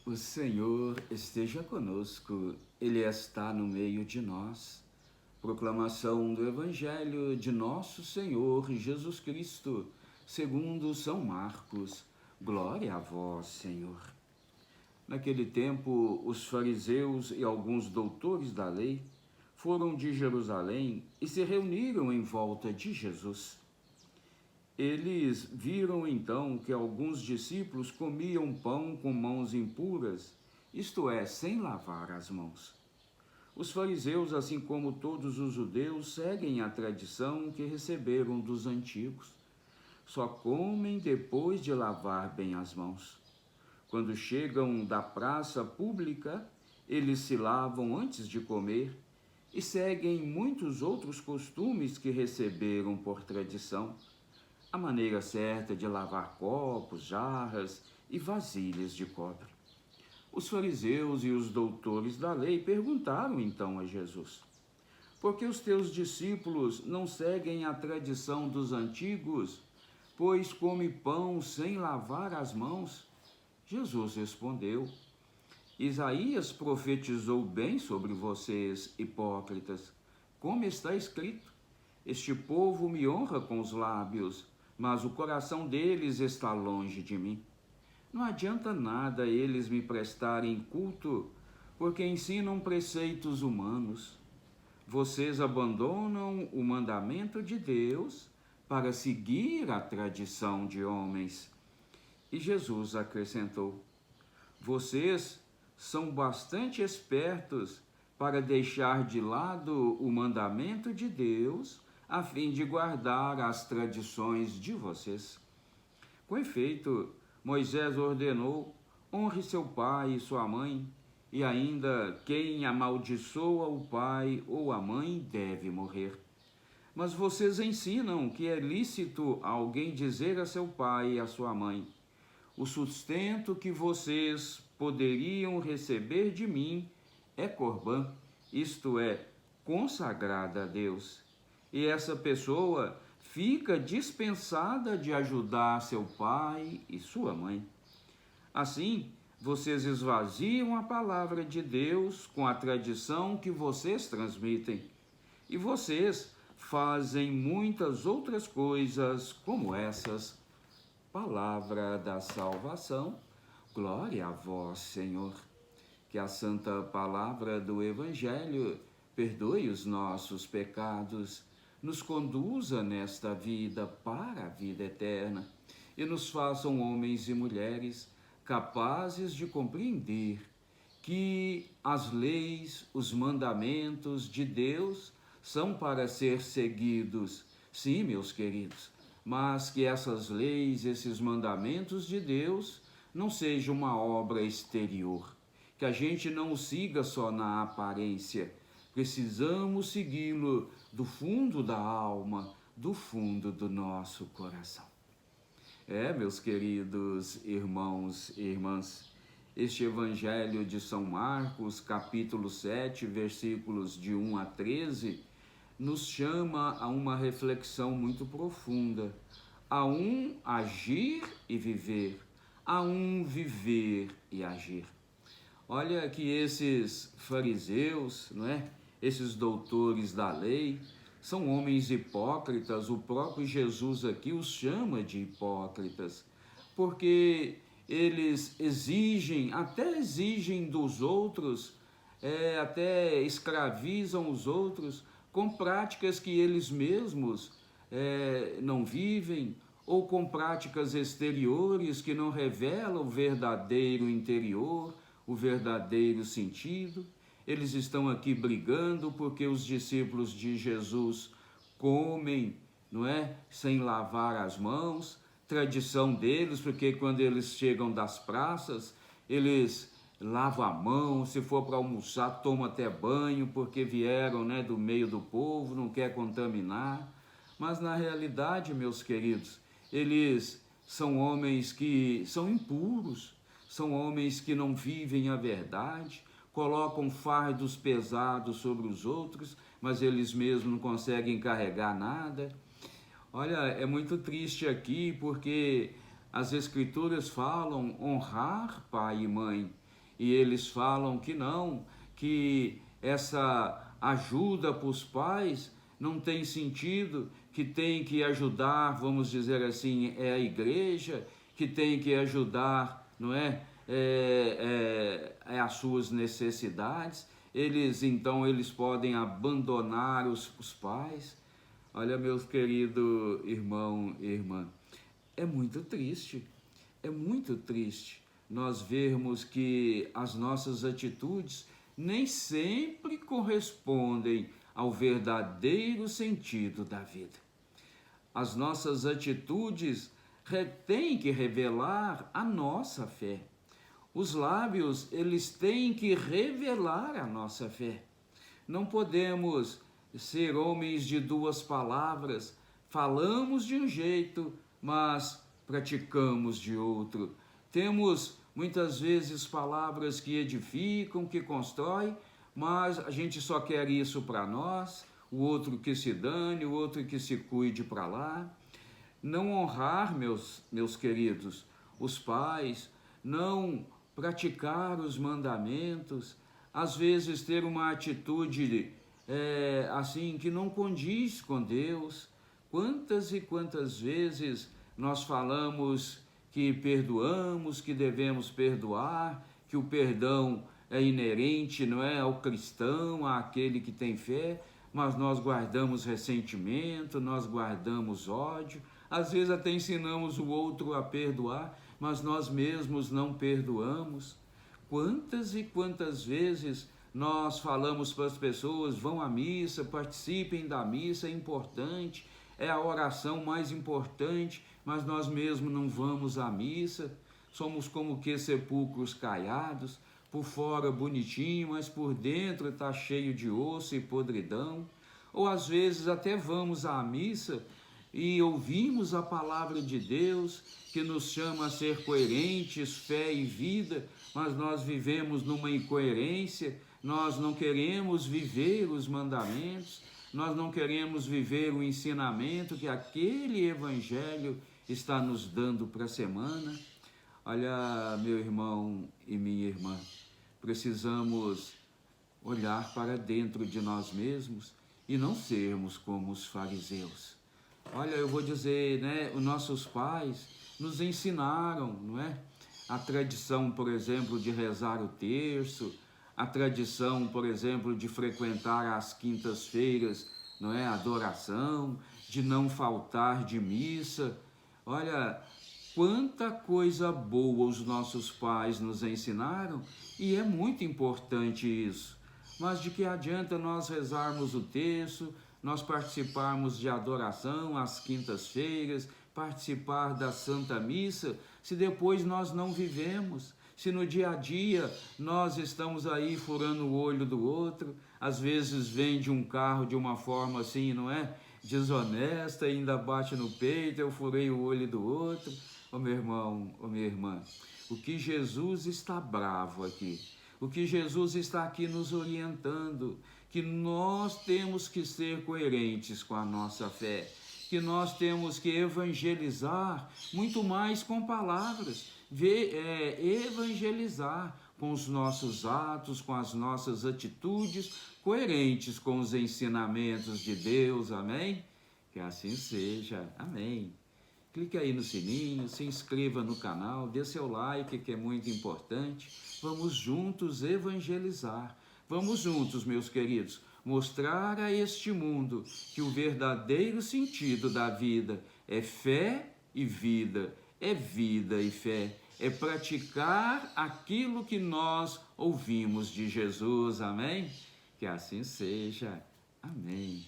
O Senhor esteja conosco, Ele está no meio de nós. Proclamação do Evangelho de Nosso Senhor Jesus Cristo, segundo São Marcos. Glória a vós, Senhor. Naquele tempo, os fariseus e alguns doutores da lei foram de Jerusalém e se reuniram em volta de Jesus. Eles viram então que alguns discípulos comiam pão com mãos impuras, isto é, sem lavar as mãos. Os fariseus, assim como todos os judeus, seguem a tradição que receberam dos antigos. Só comem depois de lavar bem as mãos. Quando chegam da praça pública, eles se lavam antes de comer e seguem muitos outros costumes que receberam por tradição. A maneira certa de lavar copos, jarras e vasilhas de cobre. Os fariseus e os doutores da lei perguntaram então a Jesus: por que os teus discípulos não seguem a tradição dos antigos, pois come pão sem lavar as mãos? Jesus respondeu: Isaías profetizou bem sobre vocês, hipócritas. Como está escrito: este povo me honra com os lábios, mas o coração deles está longe de mim. Não adianta nada eles me prestarem culto, porque ensinam preceitos humanos. Vocês abandonam o mandamento de Deus para seguir a tradição de homens. E Jesus acrescentou: vocês são bastante espertos para deixar de lado o mandamento de Deus a fim de guardar as tradições de vocês. Com efeito, Moisés ordenou: honre seu pai e sua mãe, e ainda quem amaldiçoa o pai ou a mãe deve morrer. Mas vocês ensinam que é lícito alguém dizer a seu pai e a sua mãe: o sustento que vocês poderiam receber de mim é corbã, isto é, consagrada a Deus. E essa pessoa fica dispensada de ajudar seu pai e sua mãe. Assim, vocês esvaziam a palavra de Deus com a tradição que vocês transmitem. E vocês fazem muitas outras coisas como essas. Palavra da salvação. Glória a vós, Senhor. Que a santa palavra do Evangelho perdoe os nossos pecados, nos conduza nesta vida para a vida eterna e nos façam homens e mulheres capazes de compreender que as leis, os mandamentos de Deus são para ser seguidos, sim, meus queridos, mas que essas leis, esses mandamentos de Deus não sejam uma obra exterior, que a gente não o siga só na aparência. Precisamos segui-lo do fundo da alma, do fundo do nosso coração. Meus queridos irmãos e irmãs, este Evangelho de São Marcos, capítulo 7, versículos de 1 a 13, nos chama a uma reflexão muito profunda. A um agir e viver, a um viver e agir. Olha que esses fariseus, não é? Esses doutores da lei, são homens hipócritas. O próprio Jesus aqui os chama de hipócritas, porque eles até exigem dos outros, até escravizam os outros com práticas que eles mesmos não vivem, ou com práticas exteriores que não revelam o verdadeiro interior, o verdadeiro sentido. Eles estão aqui brigando porque os discípulos de Jesus comem, não é? Sem lavar as mãos, tradição deles, porque quando eles chegam das praças, eles lavam a mão, se for para almoçar, tomam até banho, porque vieram, né, do meio do povo, não quer contaminar. Mas na realidade, meus queridos, eles são homens que são impuros, são homens que não vivem a verdade, colocam fardos pesados sobre os outros, mas eles mesmos não conseguem carregar nada. Olha, é muito triste aqui porque as Escrituras falam honrar pai e mãe, e eles falam que não, que essa ajuda para os pais não tem sentido, que tem que ajudar, vamos dizer assim, é a igreja, que tem que ajudar, não é? As suas necessidades. Eles podem abandonar os pais. Olha, meus queridos irmão e irmã, é muito triste nós vermos que as nossas atitudes nem sempre correspondem ao verdadeiro sentido da vida. As nossas atitudes têm que revelar a nossa fé. Os lábios, eles têm que revelar a nossa fé. Não podemos ser homens de duas palavras. Falamos de um jeito, mas praticamos de outro. Temos muitas vezes palavras que edificam, que constroem, mas a gente só quer isso para nós, o outro que se dane, o outro que se cuide para lá. Não honrar, meus queridos, os pais, não praticar os mandamentos, às vezes ter uma atitude assim que não condiz com Deus. Quantas e quantas vezes nós falamos que perdoamos, que devemos perdoar, que o perdão é inerente, não é, ao cristão, àquele que tem fé, mas nós guardamos ressentimento, nós guardamos ódio, às vezes até ensinamos o outro a perdoar, mas nós mesmos não perdoamos. Quantas e quantas vezes nós falamos para as pessoas, vão à missa, participem da missa, é importante, é a oração mais importante, mas nós mesmos não vamos à missa, somos como que sepulcros caiados, por fora bonitinho, mas por dentro está cheio de osso e podridão. Ou às vezes até vamos à missa e ouvimos a palavra de Deus, que nos chama a ser coerentes, fé e vida, mas nós vivemos numa incoerência, nós não queremos viver os mandamentos, nós não queremos viver o ensinamento que aquele evangelho está nos dando para a semana. Olha, meu irmão e minha irmã, precisamos olhar para dentro de nós mesmos e não sermos como os fariseus. Olha, eu vou dizer, né, os nossos pais nos ensinaram, não é? A tradição, por exemplo, de rezar o terço, a tradição, por exemplo, de frequentar às quintas-feiras, não é, a adoração, de não faltar de missa. Olha, quanta coisa boa os nossos pais nos ensinaram, e é muito importante isso. Mas de que adianta nós rezarmos o terço, nós participarmos de adoração às quintas-feiras, participar da Santa Missa, se depois nós não vivemos, se no dia a dia nós estamos aí furando o olho do outro, às vezes vende um carro de uma forma assim, não é? Desonesta, ainda bate no peito, eu furei o olho do outro. Ô meu irmão, ô minha irmã, o que Jesus está bravo aqui, o que Jesus está aqui nos orientando, que nós temos que ser coerentes com a nossa fé, que nós temos que evangelizar muito mais com palavras, evangelizar com os nossos atos, com as nossas atitudes, coerentes com os ensinamentos de Deus, amém? Que assim seja, amém. Clique aí no sininho, se inscreva no canal, dê seu like, que é muito importante. Vamos juntos evangelizar. Vamos juntos, meus queridos, mostrar a este mundo que o verdadeiro sentido da vida é fé e vida, é vida e fé, é praticar aquilo que nós ouvimos de Jesus, amém? Que assim seja, amém.